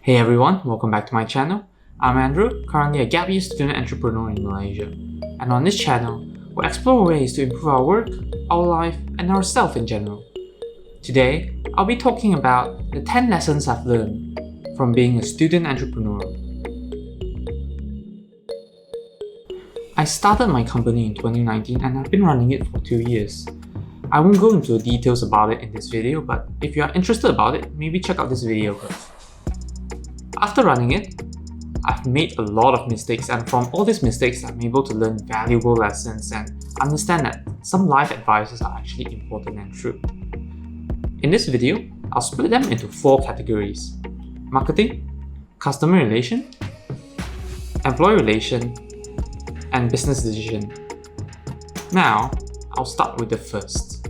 Hey everyone, welcome back to my channel. I'm Andrew, currently a gap year student entrepreneur in Malaysia. And on this channel, we'll explore ways to improve our work, our life, and ourselves in general. Today, I'll be talking about the 10 lessons I've learned from being a student entrepreneur. I started my company in 2019 and I've been running it for 2 years. I won't go into the details about it in this video, but if you are interested about it, maybe check out this video first. After running it, I've made a lot of mistakes, and from all these mistakes, I'm able to learn valuable lessons and understand that some life advices are actually important and true. In this video, I'll split them into 4 categories: marketing, customer relation, employee relation, and business decision. Now, I'll start with the first.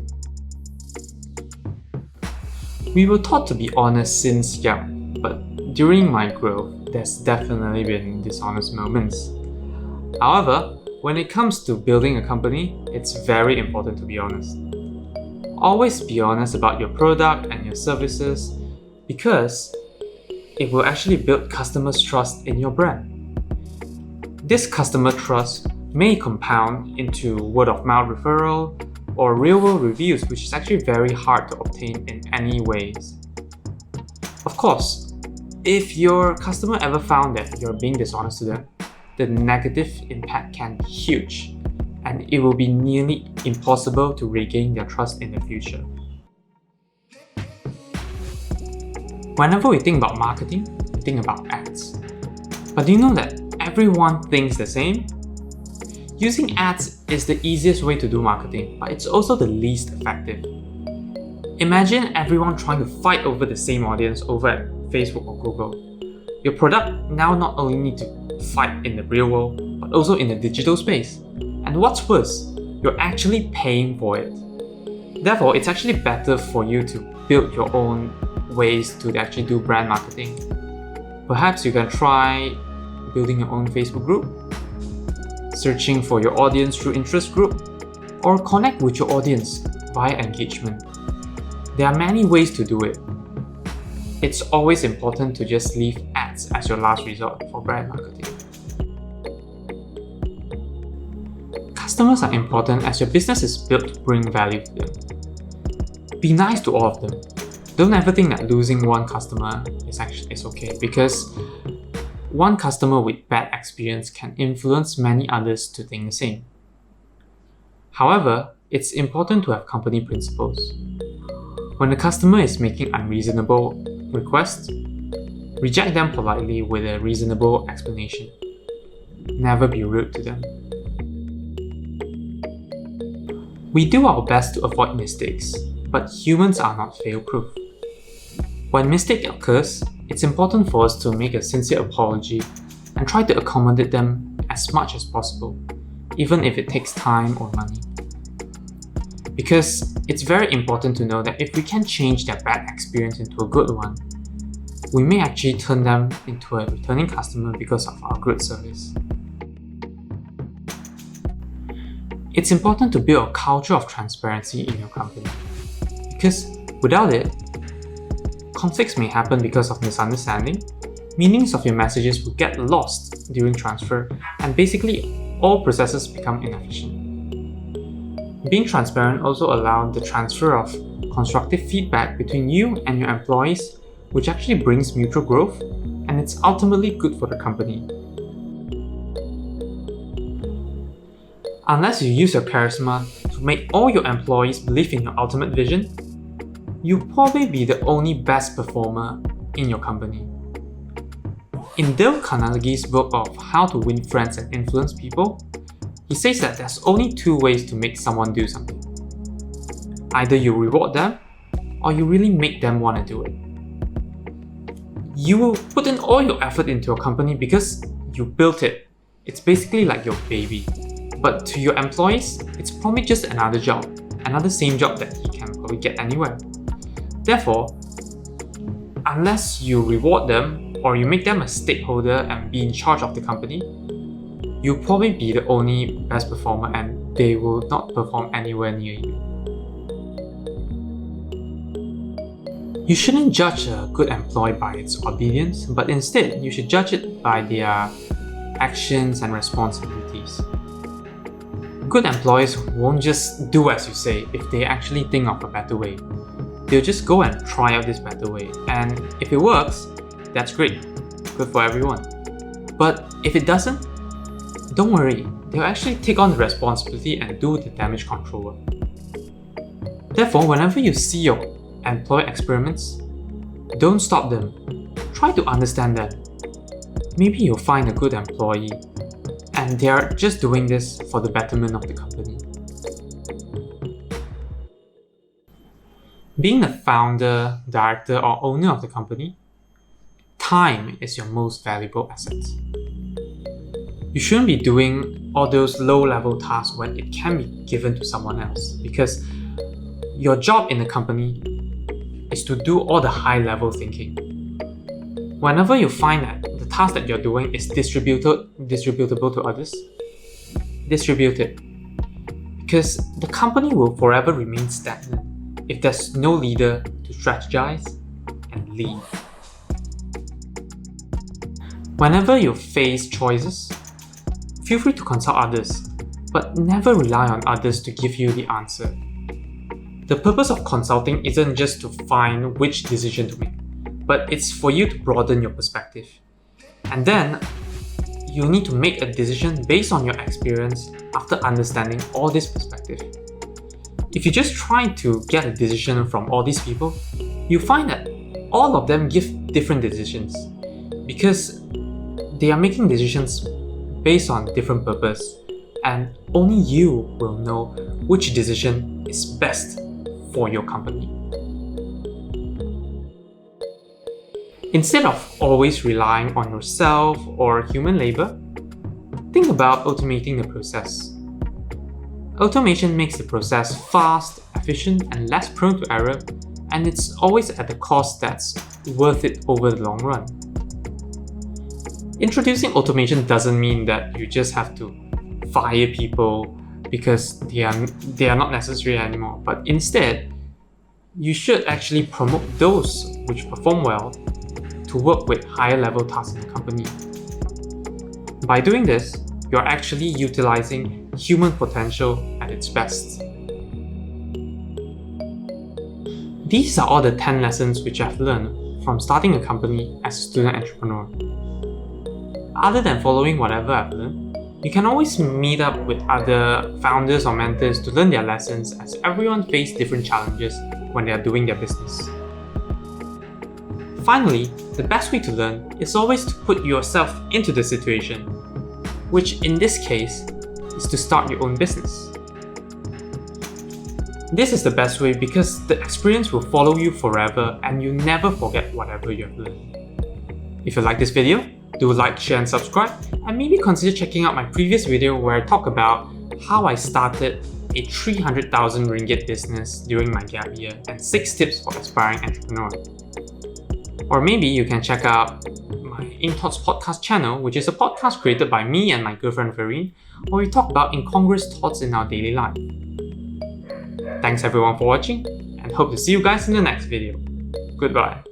We were taught to be honest since young, but during my growth, there's definitely been dishonest moments. However, when it comes to building a company, it's very important to be honest. Always be honest about your product and your services because it will actually build customers' trust in your brand. This customer trust may compound into word-of-mouth referral or real-world reviews, which is actually very hard to obtain in any ways. Of course, if your customer ever found that you're being dishonest to them, the negative impact can be huge, and it will be nearly impossible to regain their trust in the future. Whenever we think about marketing, we think about ads. But do you know that everyone thinks the same? Using ads is the easiest way to do marketing, but it's also the least effective. Imagine everyone trying to fight over the same audience over at Facebook or Google. Your product now not only needs to fight in the real world, but also in the digital space. And what's worse, you're actually paying for it. Therefore, it's actually better for you to build your own ways to actually do brand marketing. Perhaps you can try building your own Facebook group, searching for your audience through interest group, or connect with your audience via engagement. There are many ways to do it. It's always important to just leave ads as your last resort for brand marketing. Customers are important as your business is built to bring value to them. Be nice to all of them. Don't ever think that losing one customer is okay, because one customer with bad experience can influence many others to think the same. However, it's important to have company principles. When the customer is making unreasonable requests, reject them politely with a reasonable explanation. Never be rude to them. We do our best to avoid mistakes, but humans are not fail-proof. When mistake occurs, it's important for us to make a sincere apology and try to accommodate them as much as possible, even if it takes time or money. Because it's very important to know that if we can change their bad experience into a good one, we may actually turn them into a returning customer because of our good service. It's important to build a culture of transparency in your company, because without it, conflicts may happen because of misunderstanding, meanings of your messages will get lost during transfer, and basically all processes become inefficient. Being transparent also allows the transfer of constructive feedback between you and your employees, which actually brings mutual growth, and it's ultimately good for the company. Unless you use your charisma to make all your employees believe in your ultimate vision, you'll probably be the only best performer in your company. In Dale Carnegie's book of How to Win Friends and Influence People, he says that there's only 2 ways to make someone do something. Either you reward them, or you really make them want to do it. You will put in all your effort into your company because you built it. It's basically like your baby. But to your employees, it's probably just another job, another same job that he can probably get anywhere. Therefore, unless you reward them or you make them a stakeholder and be in charge of the company, you'll probably be the only best performer and they will not perform anywhere near you. You shouldn't judge a good employee by its obedience, but instead you should judge it by their actions and responsibilities. Good employees won't just do as you say if they actually think of a better way. They'll just go and try out this better way, and if it works, that's great, good for everyone. But if it doesn't, don't worry, they'll actually take on the responsibility and do the damage control work. Therefore, whenever you see your employee experiments, don't stop them. Try to understand them. Maybe you'll find a good employee and they are just doing this for the betterment of the company. Being the founder, director, or owner of the company, time is your most valuable asset. You shouldn't be doing all those low-level tasks when it can be given to someone else, because your job in the company is to do all the high-level thinking. Whenever you find that the task that you're doing is distributable to others, distribute it. Because the company will forever remain stagnant if there's no leader to strategize and lead. Whenever you face choices, feel free to consult others, but never rely on others to give you the answer. The purpose of consulting isn't just to find which decision to make, but it's for you to broaden your perspective. And then, you need to make a decision based on your experience after understanding all this perspective. If you just try to get a decision from all these people, you find that all of them give different decisions because they are making decisions based on different purpose, and only you will know which decision is best for your company. Instead of always relying on yourself or human labor, think about automating the process. Automation makes the process fast, efficient, and less prone to error, and it's always at a cost that's worth it over the long run. Introducing automation doesn't mean that you just have to fire people because they are not necessary anymore, but instead, you should actually promote those which perform well to work with higher level tasks in the company. By doing this, you're actually utilizing human potential at its best. These are all the 10 lessons which I've learned from starting a company as a student entrepreneur. Other than following whatever I've learned, you can always meet up with other founders or mentors to learn their lessons, as everyone faces different challenges when they are doing their business. Finally, the best way to learn is always to put yourself into the situation, which in this case is to start your own business. This is the best way because the experience will follow you forever and you never forget whatever you have learned. If you like this video, do like, share and subscribe, and maybe consider checking out my previous video where I talk about how I started a 300,000 ringgit business during my gap year and 6 tips for aspiring entrepreneur. Or maybe you can check out my Thoughts podcast channel, which is a podcast created by me and my girlfriend Verene, where we talk about incongruous thoughts in our daily life. Thanks everyone for watching, and hope to see you guys in the next video. Goodbye.